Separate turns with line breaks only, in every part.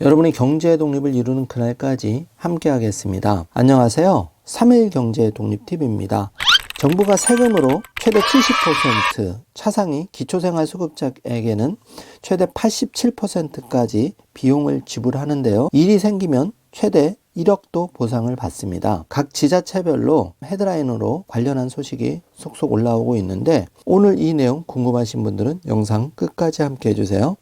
여러분이 경제 독립을 이루는 그날까지 함께 하겠습니다. 안녕하세요. 3일 경제 독립팁입니다. 정부가 세금으로 최대 70%, 차상위 기초생활수급자에게는 최대 87%까지 비용을 지불하는데요. 일이 생기면 최대 1억도 보상을 받습니다. 각 지자체별로 헤드라인으로 관련한 소식이 속속 올라오고 있는데 오늘 이 내용 궁금하신 분들은 영상 끝까지 함께 해주세요.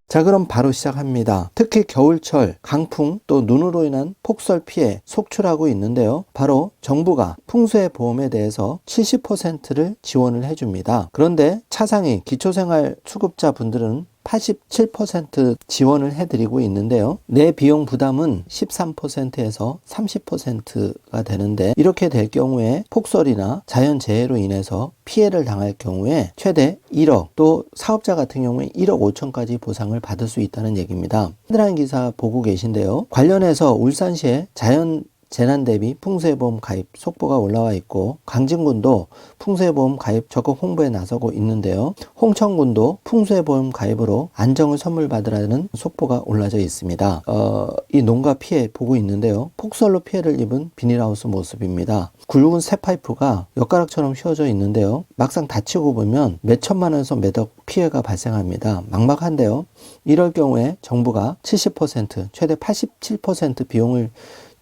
자, 그럼 바로 시작합니다. 특히 겨울철, 강풍, 또 눈으로 인한 폭설 피해 속출하고 있는데요. 바로 정부가 풍수해 보험에 대해서 70%를 지원을 해줍니다. 그런데 차상위 기초생활 수급자 분들은 87% 지원을 해드리고 있는데요. 내 비용 부담은 13%에서 30%가 되는데 이렇게 될 경우에 폭설이나 자연재해로 인해서 피해를 당할 경우에 최대 1억 또 사업자 같은 경우에 1억 5천까지 보상을 받을 수 있다는 얘기입니다. 헤드라인 기사 보고 계신데요. 관련해서 울산시에 재난 대비 풍수해보험 가입 속보가 올라와 있고 강진군도 풍수해보험 가입 적극 홍보에 나서고 있는데요. 홍천군도 풍수해보험 가입으로 안정을 선물 받으라는 속보가 올라져 있습니다. 이 농가 피해 보고 있는데요. 폭설로 피해를 입은 비닐하우스 모습입니다. 굵은 새 파이프가 엿가락처럼 휘어져 있는데요. 막상 다치고 보면 몇 천만 원에서 몇억 피해가 발생합니다. 막막한데요. 이럴 경우에 정부가 70% 최대 87% 비용을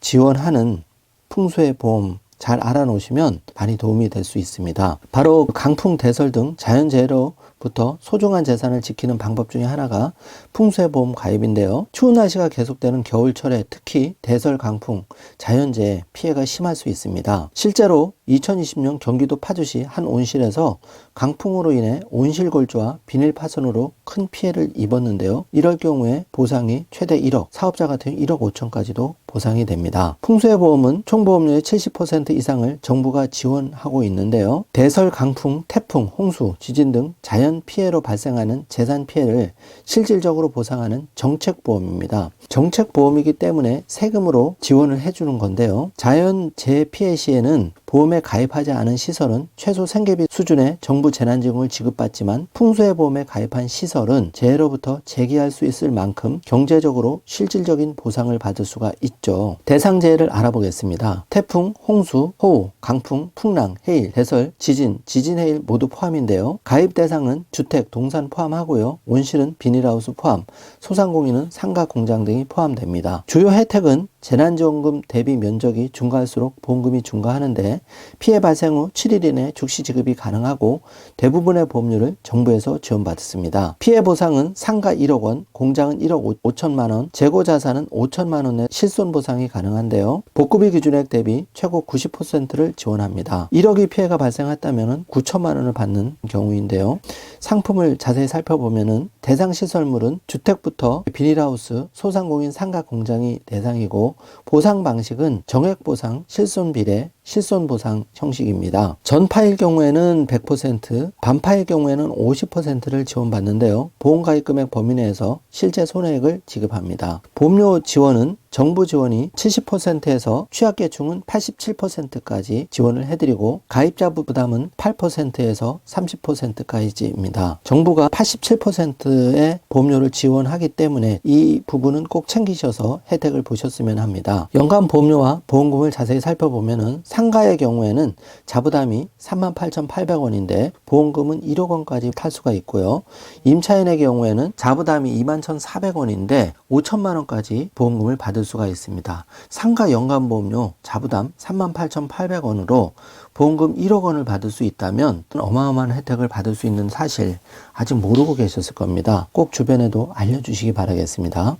지원하는 풍수해 보험 잘 알아놓으시면 많이 도움이 될 수 있습니다. 바로 강풍, 대설 등 자연재해로부터 소중한 재산을 지키는 방법 중에 하나가 풍수해보험 가입인데요. 추운 날씨가 계속되는 겨울철에 특히 대설, 강풍, 자연재해 피해가 심할 수 있습니다. 실제로 2020년 경기도 파주시 한 온실에서 강풍으로 인해 온실골조와 비닐 파손으로 큰 피해를 입었는데요. 이럴 경우에 보상이 최대 1억, 사업자 같은 1억 5천까지도 보상이 됩니다. 풍수해보험은 총 보험료의 70% 이상을 정부가 지원하고 있는데요. 대설, 강풍, 태풍, 홍수, 지진 등 자연 피해로 발생하는 재산 피해를 실질적으로 보상하는 정책보험입니다. 정책보험이기 때문에 세금으로 지원을 해주는 건데요. 자연재해 피해 시에는 보험에 가입하지 않은 시설은 최소 생계비 수준의 정부 재난지원금을 지급받지만 풍수해보험에 가입한 시설은 재해로부터 재기할 수 있을 만큼 경제적으로 실질적인 보상을 받을 수가 있죠. 대상재해를 알아보겠습니다. 태풍, 홍수, 호우, 강풍, 풍랑, 해일, 대설, 지진, 지진해일 모두 포함인데요. 가입 대상은 주택, 동산 포함하고요. 온실은 비닐하우스 포함, 소상공인은 상가, 공장 등이 포함됩니다. 주요 혜택은 재난지원금 대비 면적이 증가할수록 보험금이 증가하는데 피해 발생 후 7일 이내 즉시 지급이 가능하고 대부분의 보험료를 정부에서 지원받습니다. 피해 보상은 상가 1억 원, 공장은 1억 5천만 원, 재고 자산은 5천만 원의 실손 보상이 가능한데요. 복구비 기준액 대비 최고 90%를 지원합니다. 1억의 피해가 발생했다면 9천만 원을 받는 경우인데요. 상품을 자세히 살펴보면 대상 시설물은 주택부터 비닐하우스, 소상공인, 상가, 공장이 대상이고 보상 방식은 정액보상, 실손비례, 실손보상 형식입니다. 전파일 경우에는 100%, 반파일 경우에는 50%를 지원받는데요. 보험가입금액 범위 내에서 실제 손해액을 지급합니다. 보험료 지원은 정부 지원이 70%에서 취약계층은 87%까지 지원을 해드리고 가입자 부담은 8%에서 30%까지입니다. 정부가 87%의 보험료를 지원하기 때문에 이 부분은 꼭 챙기셔서 혜택을 보셨으면 합니다. 연간 보험료와 보험금을 자세히 살펴보면 상가의 경우에는 자부담이 38,800원인데 보험금은 1억 원까지 탈 수가 있고요. 임차인의 경우에는 자부담이 21,400원인데 5천만 원까지 보험금을 받을 수가 있습니다. 상가 연간 보험료 자부담 38,800원으로 보험금 1억 원을 받을 수 있다면 어마어마한 혜택을 받을 수 있는 사실 아직 모르고 계셨을 겁니다. 꼭 주변에도 알려주시기 바라겠습니다.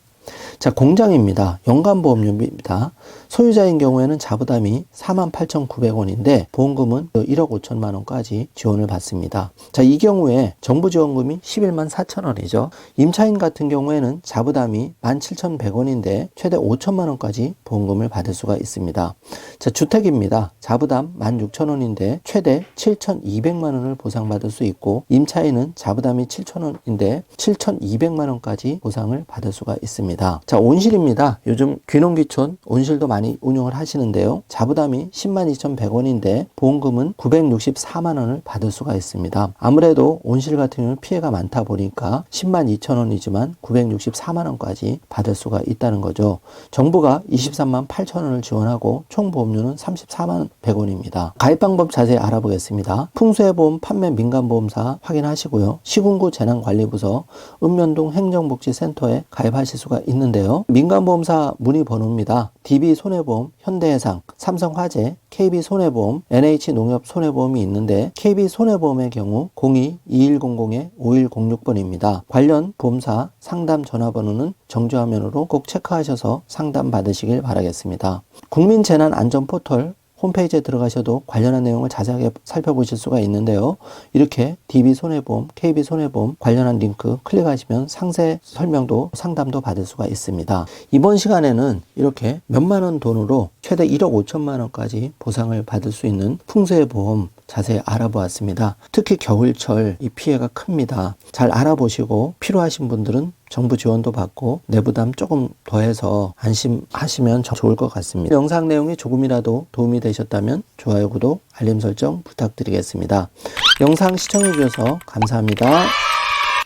자, 공장입니다. 연간보험료입니다. 소유자인 경우에는 자부담이 48,900원인데 보험금은 1억 5천만 원까지 지원을 받습니다. 자, 이 경우에 정부 지원금이 11만 4천 원이죠. 임차인 같은 경우에는 자부담이 17,100원인데 최대 5천만 원까지 보험금을 받을 수가 있습니다. 자, 주택입니다. 자부담 16,000원인데 최대 7,200만 원을 보상받을 수 있고 임차인은 자부담이 7,000원인데 7,200만 원까지 보상을 받을 수가 있습니다. 있습니다. 자, 온실입니다. 요즘 귀농귀촌 온실도 많이 운용을 하시는데요. 자부담이 102,100원인데 보험금은 964만원을 받을 수가 있습니다. 아무래도 온실 같은 경우는 피해가 많다 보니까 102,000원이지만 964만원까지 받을 수가 있다는 거죠. 정부가 23만 8천원을 지원하고 총 보험료는 34만 100원입니다. 가입 방법 자세히 알아보겠습니다. 풍수해보험 판매 민간보험사 확인하시고요. 시군구 재난관리부서 읍면동 행정복지센터에 가입하실 수가 있는데요. 민간보험사 문의번호입니다. DB손해보험, 현대해상, 삼성화재, KB손해보험, NH농협손해보험이 있는데 KB손해보험의 경우 02-2100-5106번입니다. 관련 보험사 상담 전화번호는 정지화면으로 꼭 체크하셔서 상담 받으시길 바라겠습니다. 국민재난안전포털 홈페이지에 들어가셔도 관련한 내용을 자세하게 살펴보실 수가 있는데요. 이렇게 DB손해보험, KB손해보험 관련한 링크 클릭하시면 상세 설명도 상담도 받을 수가 있습니다. 이번 시간에는 이렇게 몇만 원 돈으로 최대 1억 5천만 원까지 보상을 받을 수 있는 풍수해 보험 자세히 알아보았습니다. 특히 겨울철 이 피해가 큽니다. 잘 알아보시고 필요하신 분들은 정부 지원도 받고 내부담 조금 더해서 안심하시면 좋을 것 같습니다. 영상 내용이 조금이라도 도움이 되셨다면 좋아요, 구독, 알림 설정 부탁드리겠습니다. 영상 시청해 주셔서 감사합니다.